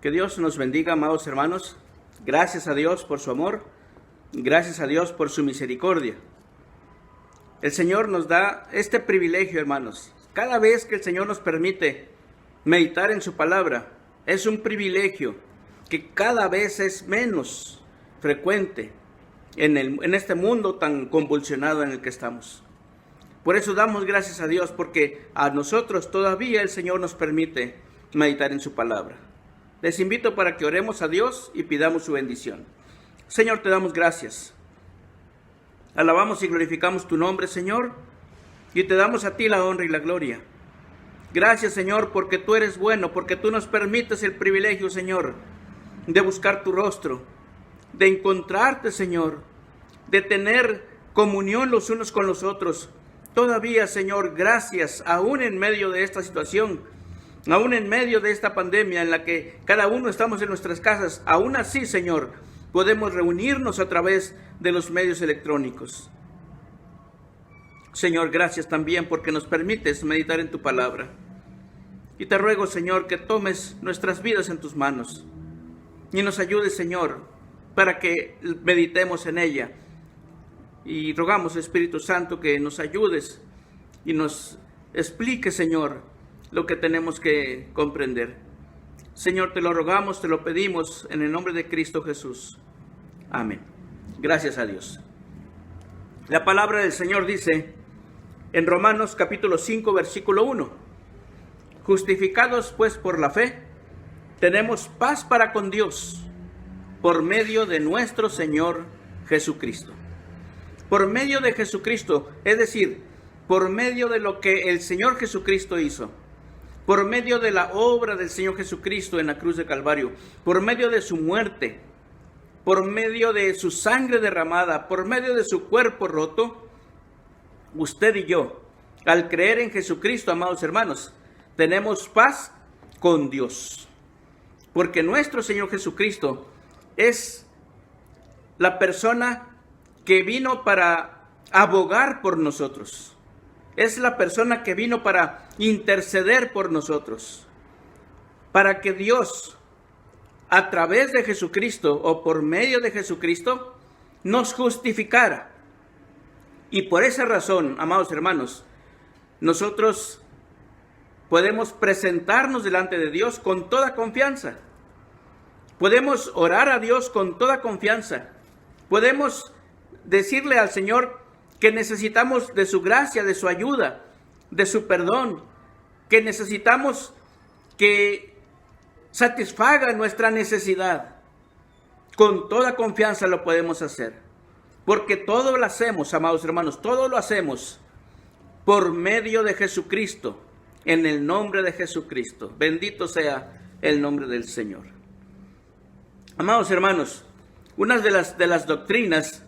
Que Dios nos bendiga, amados hermanos. Gracias a Dios por su amor. Gracias a Dios por su misericordia. El Señor nos da este privilegio, hermanos. Cada vez que el Señor nos permite meditar en su palabra, es un privilegio que cada vez es menos frecuente en este mundo tan convulsionado en el que estamos. Por eso damos gracias a Dios, porque a nosotros todavía el Señor nos permite meditar en su palabra. Les invito para que oremos a Dios y pidamos su bendición. Señor, te damos gracias. Alabamos y glorificamos tu nombre, Señor, y te damos a ti la honra y la gloria. Gracias, Señor, porque tú eres bueno, porque tú nos permites el privilegio, Señor, de buscar tu rostro, de encontrarte, Señor, de tener comunión los unos con los otros. Todavía, Señor, gracias, aún en medio de esta situación, aún en medio de esta pandemia en la que cada uno estamos en nuestras casas, aún así, Señor, podemos reunirnos a través de los medios electrónicos. Señor, gracias también porque nos permites meditar en tu palabra. Y te ruego, Señor, que tomes nuestras vidas en tus manos y nos ayudes, Señor, para que meditemos en ella. Y rogamos, Espíritu Santo, que nos ayudes y nos explique, Señor, lo que tenemos que comprender. Señor, te lo rogamos, te lo pedimos en el nombre de Cristo Jesús. Amén. Gracias a Dios. La palabra del Señor dice en Romanos capítulo 5, versículo 1: justificados pues por la fe, tenemos paz para con Dios por medio de nuestro Señor Jesucristo. Por medio de Jesucristo, es decir, por medio de lo que el Señor Jesucristo hizo, por medio de la obra del Señor Jesucristo en la cruz de Calvario, por medio de su muerte, por medio de su sangre derramada, por medio de su cuerpo roto, usted y yo, al creer en Jesucristo, amados hermanos, tenemos paz con Dios. Porque nuestro Señor Jesucristo es la persona que vino para abogar por nosotros. Es la persona que vino para interceder por nosotros, para que Dios, a través de Jesucristo o por medio de Jesucristo, nos justificara. Y por esa razón, amados hermanos, nosotros podemos presentarnos delante de Dios con toda confianza. Podemos orar a Dios con toda confianza. Podemos decirle al Señor que necesitamos de su gracia, de su ayuda, de su perdón, que necesitamos que satisfaga nuestra necesidad. Con toda confianza lo podemos hacer, porque todo lo hacemos, amados hermanos, todo lo hacemos por medio de Jesucristo, en el nombre de Jesucristo. Bendito sea el nombre del Señor. Amados hermanos, una de las doctrinas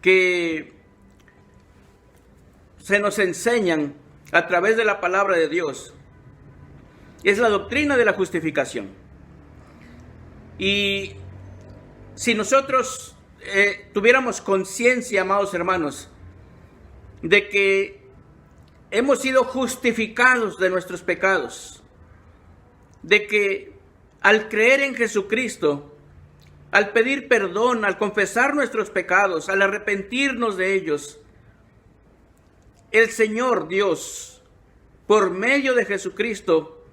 que se nos enseñan a través de la palabra de Dios es la doctrina de la justificación. Y si nosotros tuviéramos conciencia, amados hermanos, de que hemos sido justificados de nuestros pecados, de que al creer en Jesucristo, al pedir perdón, al confesar nuestros pecados, al arrepentirnos de ellos, el Señor Dios, por medio de Jesucristo,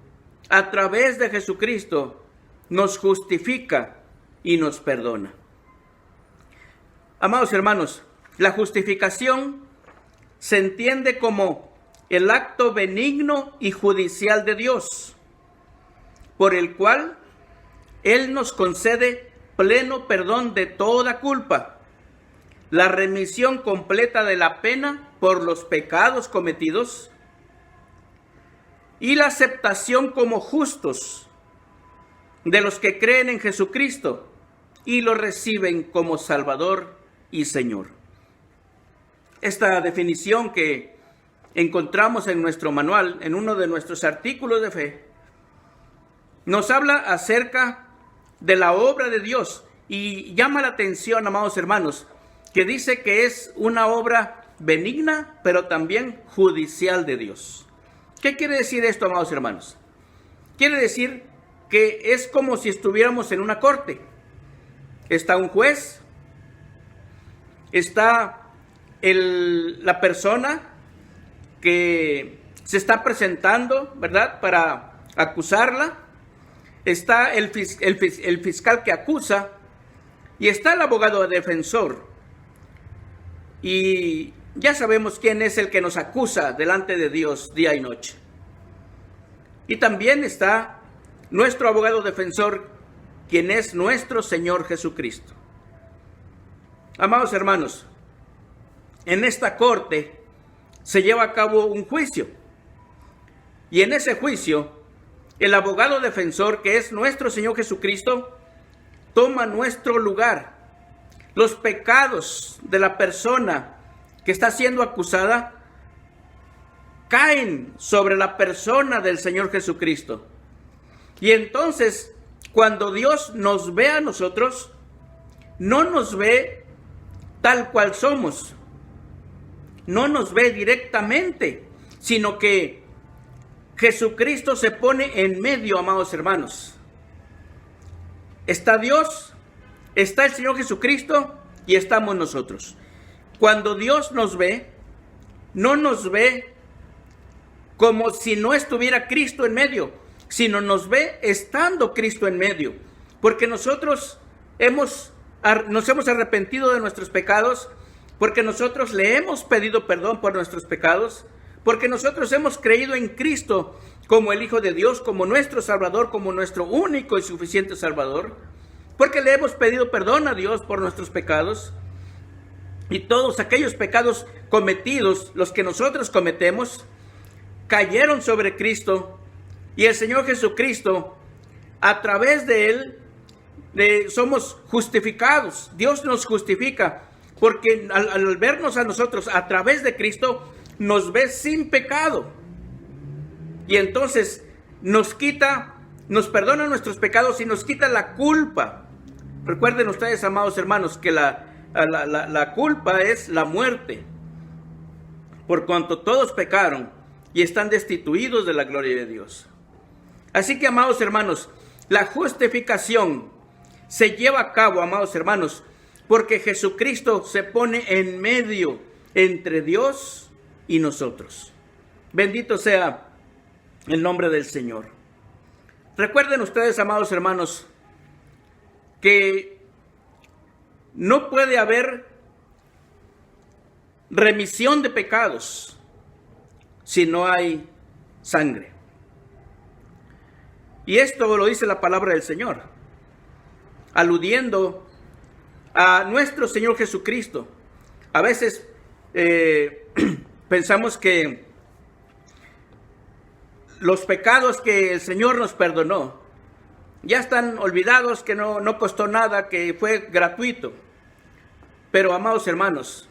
a través de Jesucristo, nos justifica y nos perdona. Amados hermanos, la justificación se entiende como el acto benigno y judicial de Dios, por el cual Él nos concede pleno perdón de toda culpa, la remisión completa de la pena por los pecados cometidos y la aceptación como justos de los que creen en Jesucristo y lo reciben como Salvador y Señor. Esta definición que encontramos en nuestro manual, en uno de nuestros artículos de fe, nos habla acerca de la obra de Dios y llama la atención, amados hermanos, que dice que es una obra benigna, pero también judicial de Dios. ¿Qué quiere decir esto, amados hermanos? Quiere decir que es como si estuviéramos en una corte. Está un juez, está la persona que se está presentando, ¿verdad?, para acusarla. Está el fiscal que acusa y está el abogado defensor. Y ya sabemos quién es el que nos acusa delante de Dios día y noche. Y también está nuestro abogado defensor, quien es nuestro Señor Jesucristo. Amados hermanos, en esta corte se lleva a cabo un juicio. Y en ese juicio, el abogado defensor, que es nuestro Señor Jesucristo, toma nuestro lugar. Los pecados de la persona que está siendo acusada caen sobre la persona del Señor Jesucristo. Y entonces, cuando Dios nos ve a nosotros, no nos ve tal cual somos, no nos ve directamente, sino que Jesucristo se pone en medio, amados hermanos. Está Dios, está el Señor Jesucristo y estamos nosotros. Cuando Dios nos ve, no nos ve como si no estuviera Cristo en medio, sino nos ve estando Cristo en medio. Porque nosotros nos hemos arrepentido de nuestros pecados, porque nosotros le hemos pedido perdón por nuestros pecados, porque nosotros hemos creído en Cristo como el Hijo de Dios, como nuestro Salvador, como nuestro único y suficiente Salvador, porque le hemos pedido perdón a Dios por nuestros pecados. Y todos aquellos pecados cometidos, los que nosotros cometemos, cayeron sobre Cristo, y el Señor Jesucristo, a través de Él, somos justificados. Dios nos justifica, porque al vernos a nosotros a través de Cristo, nos ve sin pecado. Y entonces nos perdona nuestros pecados y nos quita la culpa. Recuerden ustedes, amados hermanos, que la culpa es la muerte, por cuanto todos pecaron y están destituidos de la gloria de Dios. Así que, amados hermanos, la justificación se lleva a cabo, amados hermanos, porque Jesucristo se pone en medio entre Dios y nosotros. Bendito sea el nombre del Señor. Recuerden ustedes, amados hermanos, que no puede haber remisión de pecados si no hay sangre. Y esto lo dice la palabra del Señor, aludiendo a nuestro Señor Jesucristo. A veces pensamos que los pecados que el Señor nos perdonó ya están olvidados, que no costó nada, que fue gratuito. Pero, amados hermanos,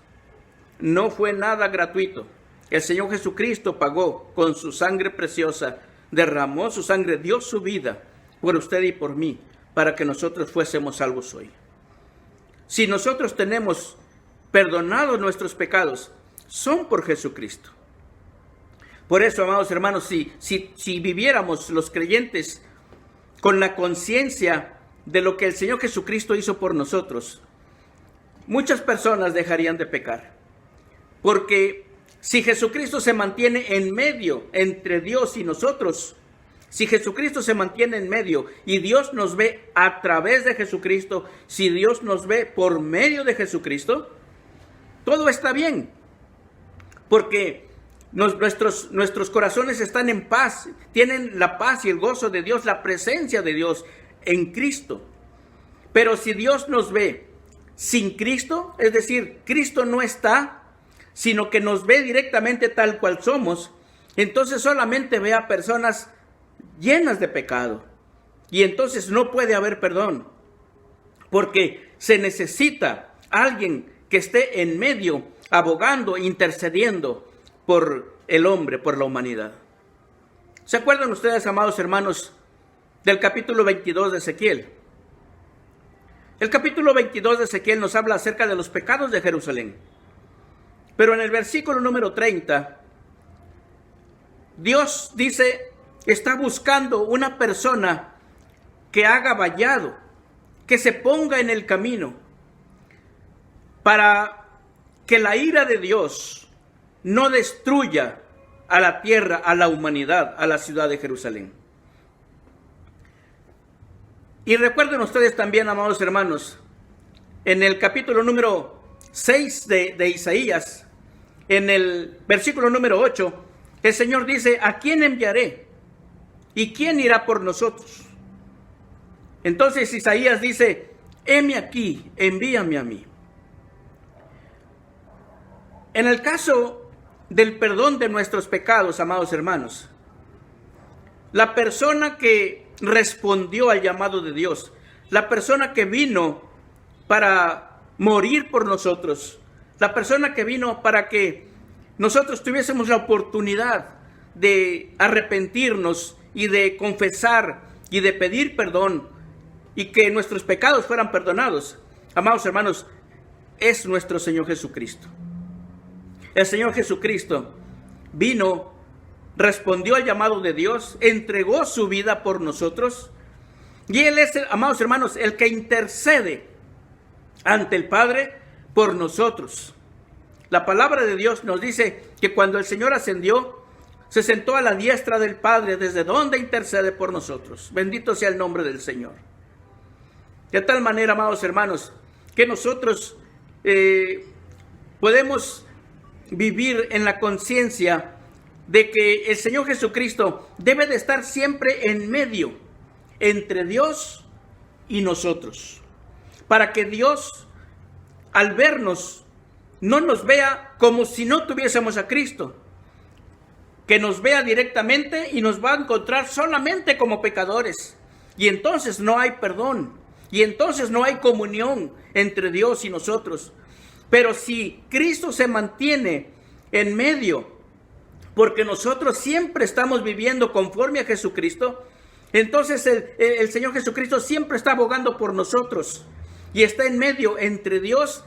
no fue nada gratuito. El Señor Jesucristo pagó con su sangre preciosa, derramó su sangre, dio su vida por usted y por mí, para que nosotros fuésemos salvos hoy. Si nosotros tenemos perdonados nuestros pecados, son por Jesucristo. Por eso, amados hermanos, si viviéramos los creyentes con la conciencia de lo que el Señor Jesucristo hizo por nosotros, muchas personas dejarían de pecar. Porque si Jesucristo se mantiene en medio entre Dios y nosotros, si Jesucristo se mantiene en medio y Dios nos ve a través de Jesucristo, si Dios nos ve por medio de Jesucristo, todo está bien. Porque nuestros corazones están en paz, tienen la paz y el gozo de Dios, la presencia de Dios en Cristo. Pero si Dios nos ve sin Cristo, es decir, Cristo no está, sino que nos ve directamente tal cual somos, entonces solamente ve a personas llenas de pecado. Y entonces no puede haber perdón, porque se necesita alguien que esté en medio, abogando, intercediendo por el hombre, por la humanidad. ¿Se acuerdan ustedes, amados hermanos, del capítulo 22 de Ezequiel? El capítulo 22 de Ezequiel nos habla acerca de los pecados de Jerusalén. Pero en el versículo número 30, Dios dice, está buscando una persona que haga vallado, que se ponga en el camino, para que la ira de Dios no destruya a la tierra, a la humanidad, a la ciudad de Jerusalén. Y recuerden ustedes también, amados hermanos, en el capítulo número 6 de Isaías, en el versículo número 8, el Señor dice: ¿a quién enviaré? ¿Y quién irá por nosotros? Entonces Isaías dice: heme aquí, envíame a mí. En el caso del perdón de nuestros pecados, amados hermanos, la persona que respondió al llamado de Dios, la persona que vino para morir por nosotros, la persona que vino para que nosotros tuviésemos la oportunidad de arrepentirnos y de confesar y de pedir perdón y que nuestros pecados fueran perdonados, amados hermanos, es nuestro Señor Jesucristo. El Señor Jesucristo vino, respondió al llamado de Dios, entregó su vida por nosotros, y Él es, amados hermanos, el que intercede ante el Padre por nosotros. La palabra de Dios nos dice que cuando el Señor ascendió, se sentó a la diestra del Padre, desde donde intercede por nosotros. Bendito sea el nombre del Señor. De tal manera, amados hermanos, que nosotros podemos vivir en la conciencia de que el Señor Jesucristo debe de estar siempre en medio entre Dios y nosotros, para que Dios, al vernos, no nos vea como si no tuviésemos a Cristo, que nos vea directamente y nos va a encontrar solamente como pecadores, y entonces no hay perdón, y entonces no hay comunión entre Dios y nosotros. Pero si Cristo se mantiene en medio, porque nosotros siempre estamos viviendo conforme a Jesucristo, entonces el Señor Jesucristo siempre está abogando por nosotros y está en medio entre Dios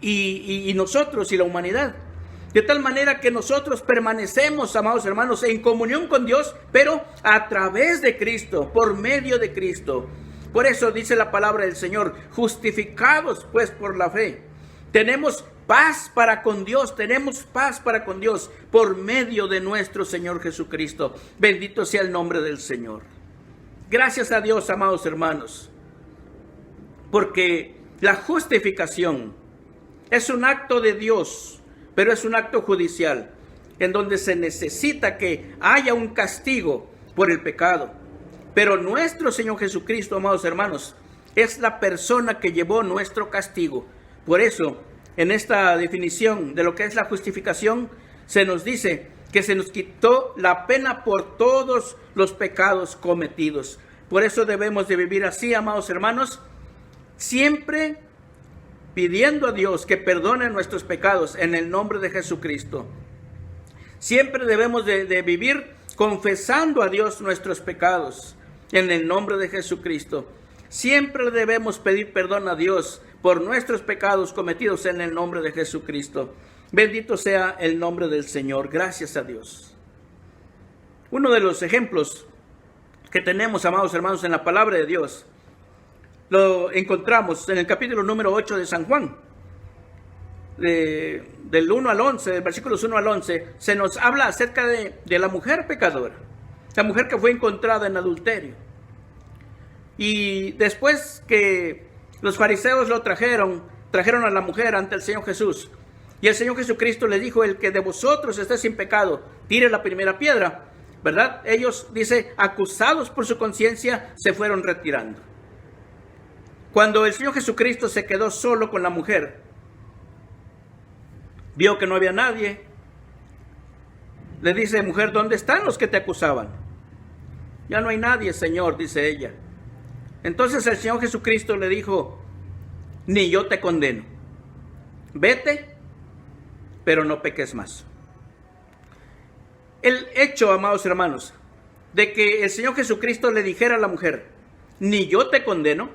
y nosotros y la humanidad. De tal manera que nosotros permanecemos, amados hermanos, en comunión con Dios, pero a través de Cristo, por medio de Cristo. Por eso dice la palabra del Señor: justificados pues por la fe, tenemos paz para con Dios, tenemos paz para con Dios por medio de nuestro Señor Jesucristo. Bendito sea el nombre del Señor. Gracias a Dios, amados hermanos, porque la justificación es un acto de Dios, pero es un acto judicial, en donde se necesita que haya un castigo por el pecado. Pero nuestro Señor Jesucristo, amados hermanos, es la persona que llevó nuestro castigo. Por eso, en esta definición de lo que es la justificación, se nos dice que se nos quitó la pena por todos los pecados cometidos. Por eso debemos de vivir así, amados hermanos, siempre pidiendo a Dios que perdone nuestros pecados en el nombre de Jesucristo. Siempre debemos de vivir confesando a Dios nuestros pecados en el nombre de Jesucristo. Siempre debemos pedir perdón a Dios por nuestros pecados cometidos en el nombre de Jesucristo. Bendito sea el nombre del Señor. Gracias a Dios. Uno de los ejemplos que tenemos, amados hermanos, en la palabra de Dios, lo encontramos en el capítulo número 8 de San Juan. Del 1 al 11, del versículos 1 al 11, se nos habla acerca de la mujer pecadora, la mujer que fue encontrada en adulterio. Y después que los fariseos lo trajeron a la mujer ante el Señor Jesús, y el Señor Jesucristo le dijo: el que de vosotros esté sin pecado, tire la primera piedra, ¿verdad? Ellos, dice, acusados por su conciencia, se fueron retirando. Cuando el Señor Jesucristo se quedó solo con la mujer, vio que no había nadie, le dice: mujer, ¿dónde están los que te acusaban? Ya no hay nadie, Señor, dice ella. Entonces el Señor Jesucristo le dijo: ni yo te condeno, vete, pero no peques más. El hecho, amados hermanos, de que el Señor Jesucristo le dijera a la mujer: ni yo te condeno,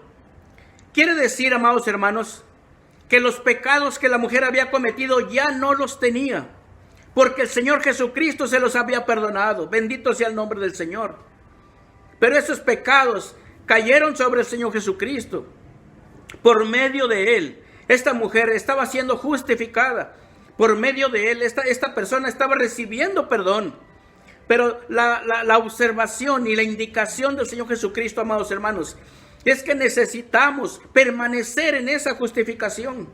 quiere decir, amados hermanos, que los pecados que la mujer había cometido ya no los tenía, porque el Señor Jesucristo se los había perdonado. Bendito sea el nombre del Señor. Pero esos pecados cayeron sobre el Señor Jesucristo. Por medio de Él, esta mujer estaba siendo justificada. Por medio de Él, esta persona estaba recibiendo perdón. Pero la observación y la indicación del Señor Jesucristo, amados hermanos, es que necesitamos permanecer en esa justificación.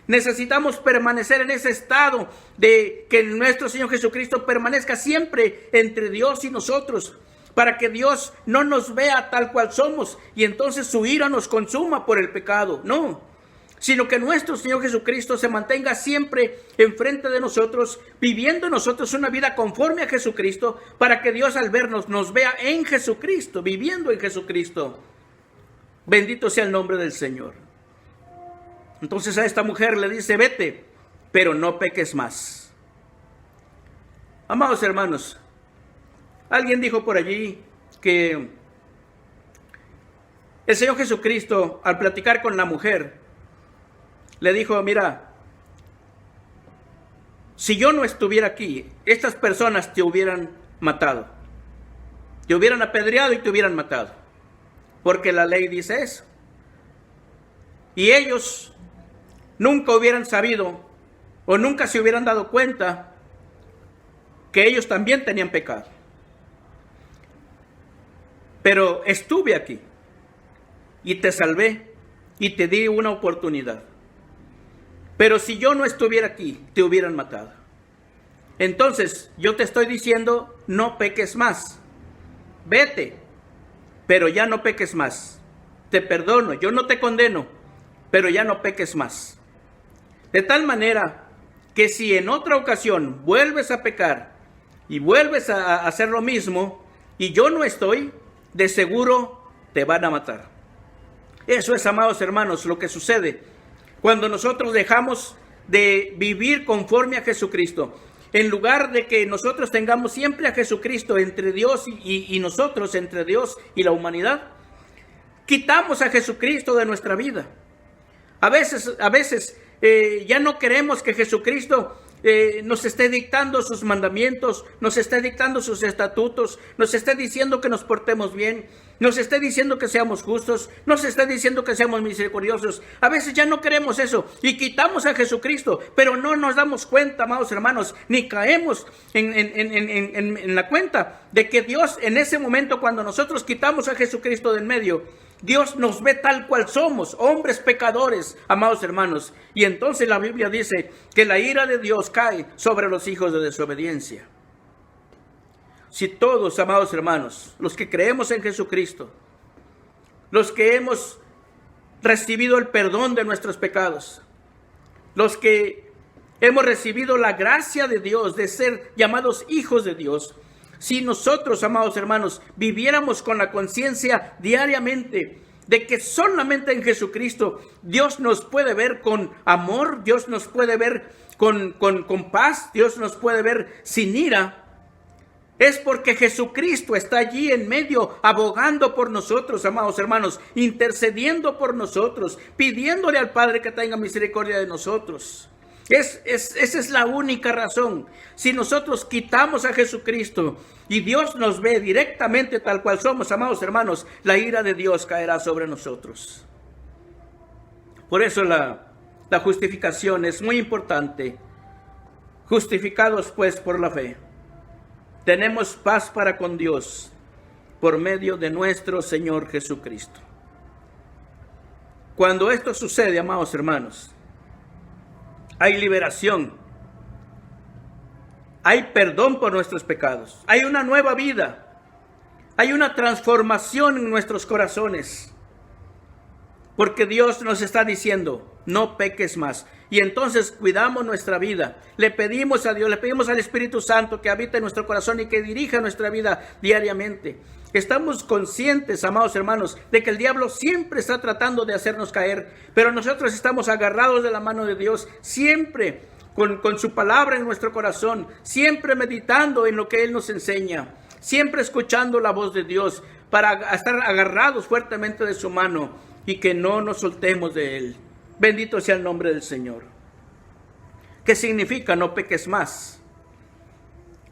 Necesitamos permanecer en ese estado de que nuestro Señor Jesucristo permanezca siempre entre Dios y nosotros, para que Dios no nos vea tal cual somos y entonces su ira nos consuma por el pecado. No, sino que nuestro Señor Jesucristo se mantenga siempre enfrente de nosotros, viviendo en nosotros una vida conforme a Jesucristo, para que Dios al vernos nos vea en Jesucristo, viviendo en Jesucristo. Bendito sea el nombre del Señor. Entonces a esta mujer le dice: vete, pero no peques más. Amados hermanos, alguien dijo por allí que el Señor Jesucristo, al platicar con la mujer, le dijo: mira, si yo no estuviera aquí, estas personas te hubieran matado, te hubieran apedreado y te hubieran matado, porque la ley dice eso. Y ellos nunca hubieran sabido o nunca se hubieran dado cuenta que ellos también tenían pecado. Pero estuve aquí y te salvé y te di una oportunidad. Pero si yo no estuviera aquí, te hubieran matado. Entonces yo te estoy diciendo: no peques más. Vete, pero ya no peques más. Te perdono, yo no te condeno, pero ya no peques más. De tal manera que si en otra ocasión vuelves a pecar y vuelves a hacer lo mismo y yo no estoy, de seguro te van a matar. Eso es, amados hermanos, lo que sucede cuando nosotros dejamos de vivir conforme a Jesucristo. En lugar de que nosotros tengamos siempre a Jesucristo entre Dios y nosotros, entre Dios y la humanidad, quitamos a Jesucristo de nuestra vida. A veces ya no queremos que Jesucristo nos esté dictando sus mandamientos, nos esté dictando sus estatutos, nos esté diciendo que nos portemos bien, nos esté diciendo que seamos justos, nos esté diciendo que seamos misericordiosos. A veces ya no queremos eso y quitamos a Jesucristo, pero no nos damos cuenta, amados hermanos, ni caemos en la cuenta de que Dios, en ese momento cuando nosotros quitamos a Jesucristo del medio, Dios nos ve tal cual somos, hombres pecadores, amados hermanos. Y entonces la Biblia dice que la ira de Dios cae sobre los hijos de desobediencia. Si todos, amados hermanos, los que creemos en Jesucristo, los que hemos recibido el perdón de nuestros pecados, los que hemos recibido la gracia de Dios de ser llamados hijos de Dios, si nosotros, amados hermanos, viviéramos con la conciencia diariamente de que solamente en Jesucristo Dios nos puede ver con amor, Dios nos puede ver con paz, Dios nos puede ver sin ira, es porque Jesucristo está allí en medio, abogando por nosotros, amados hermanos, intercediendo por nosotros, pidiéndole al Padre que tenga misericordia de nosotros. Esa es la única razón. Si nosotros quitamos a Jesucristo y Dios nos ve directamente tal cual somos, amados hermanos, la ira de Dios caerá sobre nosotros. Por eso la justificación es muy importante. Justificados pues por la fe, tenemos paz para con Dios por medio de nuestro Señor Jesucristo. Cuando esto sucede, amados hermanos, hay liberación, hay perdón por nuestros pecados, hay una nueva vida, hay una transformación en nuestros corazones, porque Dios nos está diciendo: no peques más. Y entonces cuidamos nuestra vida, le pedimos a Dios, le pedimos al Espíritu Santo que habite en nuestro corazón y que dirija nuestra vida diariamente. Estamos conscientes, amados hermanos, de que el diablo siempre está tratando de hacernos caer, pero nosotros estamos agarrados de la mano de Dios, siempre con su palabra en nuestro corazón, siempre meditando en lo que Él nos enseña, siempre escuchando la voz de Dios, para estar agarrados fuertemente de su mano y que no nos soltemos de Él. Bendito sea el nombre del Señor. ¿Qué significa no peques más?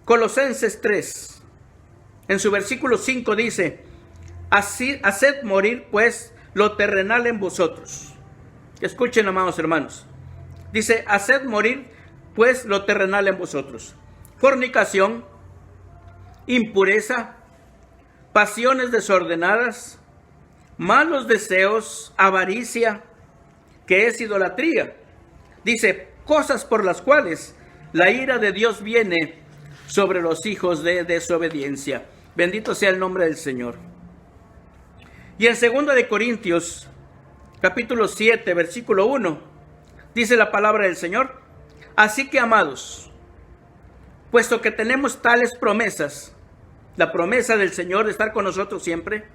Colosenses 3, en su versículo 5 dice: Así, haced morir pues lo terrenal en vosotros. Escuchen, amados hermanos. Dice, haced morir pues lo terrenal en vosotros. Fornicación, impureza, pasiones desordenadas, malos deseos, avaricia, que es idolatría. Dice, cosas por las cuales la ira de Dios viene sobre los hijos de desobediencia. Bendito sea el nombre del Señor. Y en 2 de Corintios, capítulo 7, versículo 1, dice la palabra del Señor: así que, amados, puesto que tenemos tales promesas, la promesa del Señor de estar con nosotros siempre,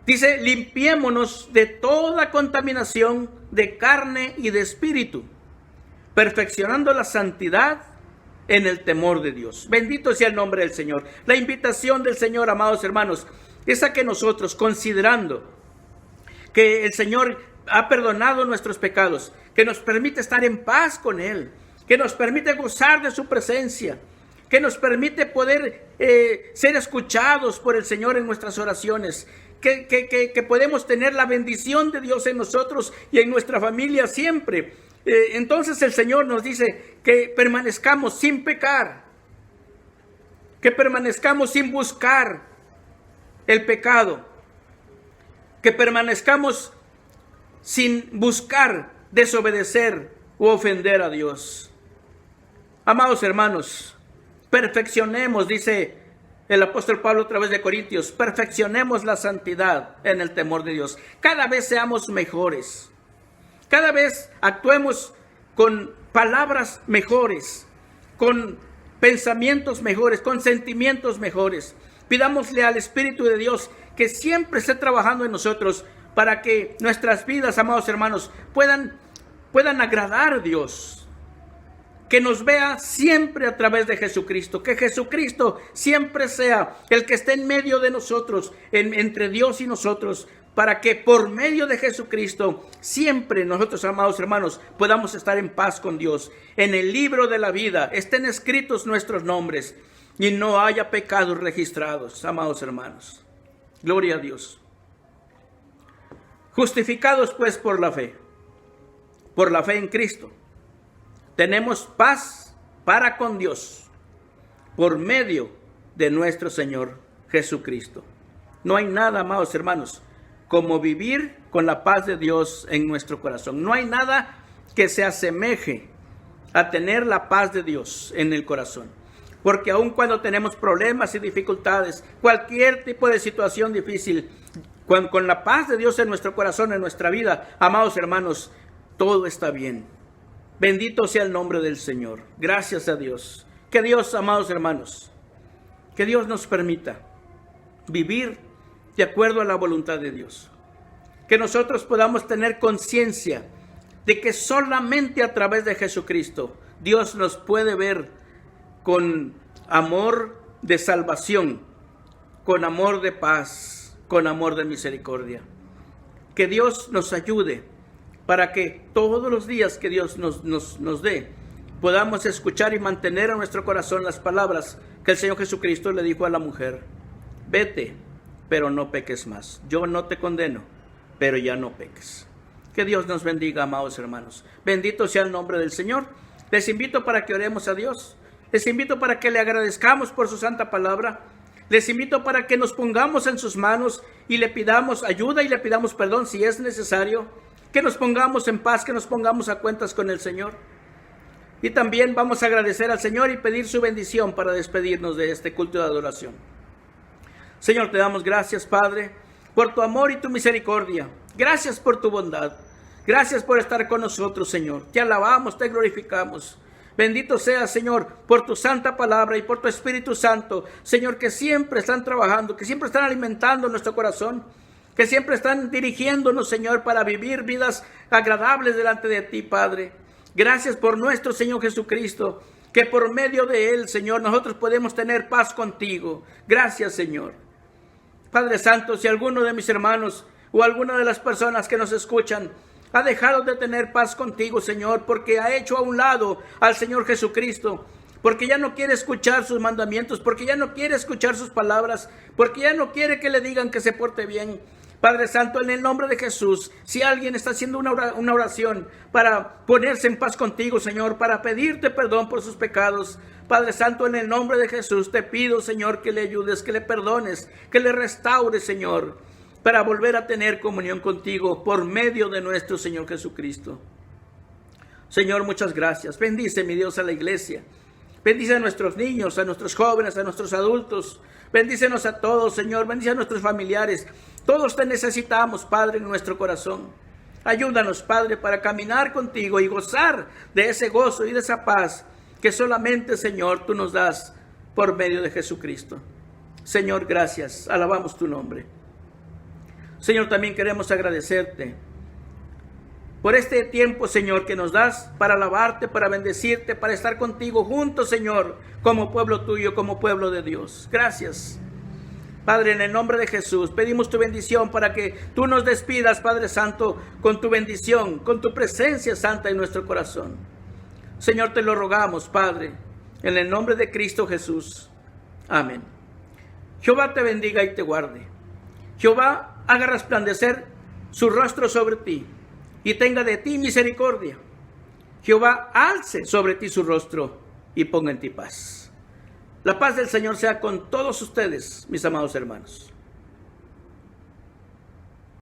dice, limpiémonos de toda contaminación de carne y de espíritu, perfeccionando la santidad en el temor de Dios. Bendito sea el nombre del Señor. La invitación del Señor, amados hermanos, es a que nosotros, considerando que el Señor ha perdonado nuestros pecados, que nos permite estar en paz con Él, que nos permite gozar de su presencia, que nos permite poder ser escuchados por el Señor en nuestras oraciones, que podemos tener la bendición de Dios en nosotros y en nuestra familia siempre. Entonces el Señor nos dice que permanezcamos sin pecar, que permanezcamos sin buscar el pecado, que permanezcamos sin buscar desobedecer u ofender a Dios. Amados hermanos, perfeccionemos, dice el apóstol Pablo a través de Corintios, perfeccionemos la santidad en el temor de Dios. Cada vez seamos mejores. Cada vez actuemos con palabras mejores, con pensamientos mejores, con sentimientos mejores. Pidámosle al Espíritu de Dios que siempre esté trabajando en nosotros para que nuestras vidas, amados hermanos, puedan agradar a Dios. Que nos vea siempre a través de Jesucristo. Que Jesucristo siempre sea el que esté en medio de nosotros, entre Dios y nosotros, para que por medio de Jesucristo siempre nosotros, amados hermanos, podamos estar en paz con Dios. En el libro de la vida estén escritos nuestros nombres y no haya pecados registrados, amados hermanos. Gloria a Dios. Justificados pues por la fe en Cristo, tenemos paz para con Dios por medio de nuestro Señor Jesucristo. No hay nada, amados hermanos, como vivir con la paz de Dios en nuestro corazón. No hay nada que se asemeje a tener la paz de Dios en el corazón. Porque aun cuando tenemos problemas y dificultades, cualquier tipo de situación difícil, con la paz de Dios en nuestro corazón, en nuestra vida, amados hermanos, todo está bien. Bendito sea el nombre del Señor. Gracias a Dios. Que Dios, amados hermanos, que Dios nos permita vivir de acuerdo a la voluntad de Dios. Que nosotros podamos tener conciencia de que solamente a través de Jesucristo Dios nos puede ver con amor de salvación, con amor de paz, con amor de misericordia. Que Dios nos ayude para que todos los días que Dios nos dé, podamos escuchar y mantener en nuestro corazón las palabras que el Señor Jesucristo le dijo a la mujer: vete, pero no peques más. Yo no te condeno, pero ya no peques. Que Dios nos bendiga, amados hermanos. Bendito sea el nombre del Señor. Les invito para que oremos a Dios. Les invito para que le agradezcamos por su santa palabra. Les invito para que nos pongamos en sus manos y le pidamos ayuda y le pidamos perdón si es necesario. Que nos pongamos en paz, que nos pongamos a cuentas con el Señor. Y también vamos a agradecer al Señor y pedir su bendición para despedirnos de este culto de adoración. Señor, te damos gracias, Padre, por tu amor y tu misericordia. Gracias por tu bondad. Gracias por estar con nosotros, Señor. Te alabamos, te glorificamos. Bendito seas, Señor, por tu santa palabra y por tu Espíritu Santo, Señor, que siempre están trabajando, que siempre están alimentando nuestro corazón, que siempre están dirigiéndonos, Señor, para vivir vidas agradables delante de ti, Padre. Gracias por nuestro Señor Jesucristo, que por medio de Él, Señor, nosotros podemos tener paz contigo. Gracias, Señor. Padre Santo, si alguno de mis hermanos o alguna de las personas que nos escuchan ha dejado de tener paz contigo, Señor, porque ha hecho a un lado al Señor Jesucristo, porque ya no quiere escuchar sus mandamientos, porque ya no quiere escuchar sus palabras, porque ya no quiere que le digan que se porte bien. Padre Santo, en el nombre de Jesús, si alguien está haciendo una oración para ponerse en paz contigo, Señor, para pedirte perdón por sus pecados, Padre Santo, en el nombre de Jesús, te pido, Señor, que le ayudes, que le perdones, que le restaures, Señor, para volver a tener comunión contigo por medio de nuestro Señor Jesucristo. Señor, muchas gracias. Bendice, mi Dios, a la iglesia. Bendice a nuestros niños, a nuestros jóvenes, a nuestros adultos. Bendícenos a todos, Señor. Bendice a nuestros familiares. Todos te necesitamos, Padre, en nuestro corazón. Ayúdanos, Padre, para caminar contigo y gozar de ese gozo y de esa paz que solamente, Señor, tú nos das por medio de Jesucristo. Señor, gracias. Alabamos tu nombre. Señor, también queremos agradecerte por este tiempo, Señor, que nos das para alabarte, para bendecirte, para estar contigo juntos, Señor, como pueblo tuyo, como pueblo de Dios. Gracias. Padre, en el nombre de Jesús, pedimos tu bendición para que tú nos despidas, Padre Santo, con tu bendición, con tu presencia santa en nuestro corazón. Señor, te lo rogamos, Padre, en el nombre de Cristo Jesús. Amén. Jehová te bendiga y te guarde. Jehová haga resplandecer su rostro sobre ti y tenga de ti misericordia. Jehová alce sobre ti su rostro y ponga en ti paz. La paz del Señor sea con todos ustedes, mis amados hermanos.